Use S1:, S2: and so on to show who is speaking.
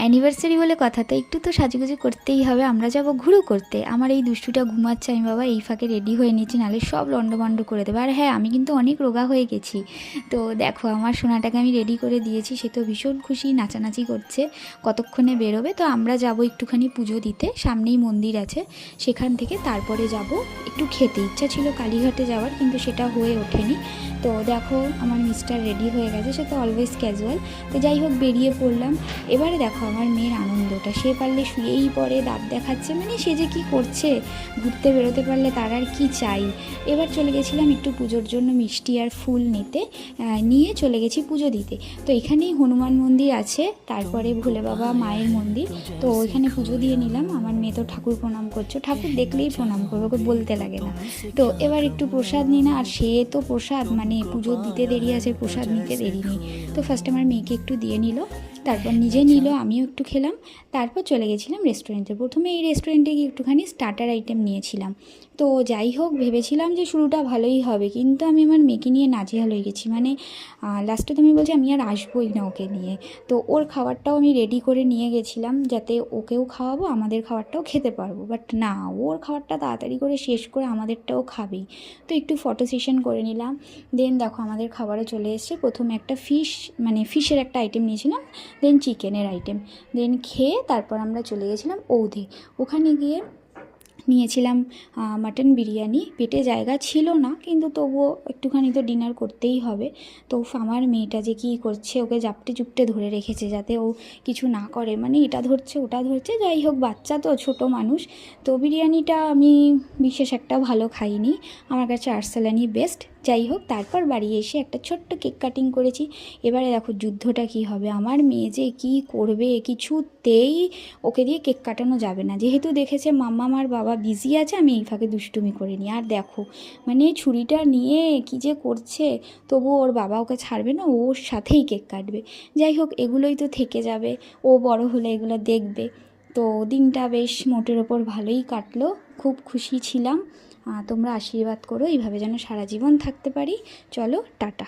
S1: Anniversary বলে কথা, তো একটু তো সাজুগুজু করতেই হবে। আমরা যাব ঘুরু করতে। আমার এই দুষ্টুটা ঘুমাচ্ছে, আমি বাবা এই ফাঁকে রেডি হয়ে নিচ্ছি, নাহলে সব লন্ডভন্ড করে দেবে। আর হ্যাঁ, আমি কিন্তু অনেক রোগা হয়ে গেছি। তো দেখো আমার সোনাটাকে আমি রেডি করে দিয়েছি, সে তো ভীষণ খুশি, নাচানাচি করছে। কতক্ষণে বেরোবে? তো আমরা যাব একটুখানি পুজো দিতে, সামনেই মন্দির আছে, সেখান থেকে তারপরে যাব একটু খেতে। ইচ্ছা ছিল কালীঘাটে যাওয়ার, কিন্তু সেটা হয়ে ওঠেনি। তো দেখো আমার মিস্টার রেডি হয়ে গেছে, সে তো অলওয়েজ ক্যাজুয়াল। তো যাই হোক বেরিয়ে পড়লাম। এবারে দেখো আমার মেয়ের আনন্দটা, সে পারলে শুয়েই পড়ে, দাঁত দেখাচ্ছে, মানে সে যে কী করছে। ঘুরতে বেরোতে পারলে তার আর কি চাই। এবার চলে গেছিলাম একটু পুজোর জন্য মিষ্টি আর ফুল নিতে, নিয়ে চলে গেছি পুজো দিতে। তো এখানেই হনুমান মন্দির আছে, তারপরে ভোলে বাবা মায়ের মন্দির। তো ওইখানে পুজো দিয়ে নিলাম। আমার মেয়ে তো ঠাকুর প্রণাম করছো, ঠাকুর দেখলেই প্রণাম করবে, ওকে বলতে লাগে না। তো এবার একটু প্রসাদ নিই না, আর সে তো প্রসাদ মানে পুজো দিতে দেরি আছে, প্রসাদ নিতে দেরি নেই। তো ফার্স্টে আমার মেয়েকে একটু দিয়ে নিল, তারপর নিজে নিল, আমিও একটু খেলাম। তারপর চলে গেছিলাম রেস্টুরেন্টে। প্রথমে এই রেস্টুরেন্টে গিয়ে একটুখানি স্টার্টার আইটেম নিয়েছিলাম। তো যাই হোক ভেবেছিলাম যে শুরুটা ভালোই হবে, কিন্তু আমি আমার মেয়েকে নিয়ে নাজেহাল হয়ে গেছি। মানে লাস্টে তো আমি বলছি আমি আর আসবোই না ওকে নিয়ে। তো ওর খাবারটাও আমি রেডি করে নিয়ে গেছিলাম, যাতে ওকেও খাওয়াবো, আমাদের খাবারটাও খেতে পারবো। বাট না, ওর খাবারটা তাড়াতাড়ি করে শেষ করে আমাদেরটাও খাবেই। তো একটু ফটো সেশন করে নিলাম। দেন দেখো আমাদের খাবারও চলে এসছে। প্রথমে একটা ফিশের একটা আইটেম নিয়েছিলাম, দেন চিকেনের আইটেম, দেন খেয়ে তারপর আমরা চলে গেছিলাম ঔধে। ওখানে গিয়ে নিয়েছিলাম মাটন বিরিয়ানি। পেটে জায়গা ছিল না, কিন্তু তবুও একটুখানি তো ডিনার করতেই হবে। তো আমার মেয়েটা যে কী করছে, ওকে জাপটে চুপটে ধরে রেখেছে যাতে ও কিছু না করে, মানে এটা ধরছে ওটা ধরছে। যাই হোক বাচ্চা তো, ছোট মানুষ। তো বিরিয়ানিটা আমি বিশেষ একটা ভালো খাইনি, আমার কাছে আর্সালানই বেস্ট। যাই হোক তারপর বাড়ি এসে একটা ছোট্ট কেক কাটিং করেছি। এবারে দেখো যুদ্ধটা কি হবে, আমার মেয়ে যে কী করবে, কিছুতেই ওকে দিয়ে কেক কাটানো যাবে না। যেহেতু দেখেছে মাম্মা আমার বাবা বিজি আছে, আমি এই ফাঁকে দুষ্টুমি করে নিই। আর দেখো মানে ছুরিটা নিয়ে কী যে করছে, তবুও ওর বাবা ওকে ছাড়বে না, ওর সাথেই কেক কাটবে। যাই হোক এগুলোই তো থেকে যাবে, ও বড় হলে এগুলো দেখবে। তো দিনটা বেশ মোটের ওপর ভালোই কাটলো, খুব খুশি ছিলাম। তোমরা আশীর্বাদ করো এইভাবে যেন সারা জীবন থাকতে পারি। চলো টাটা।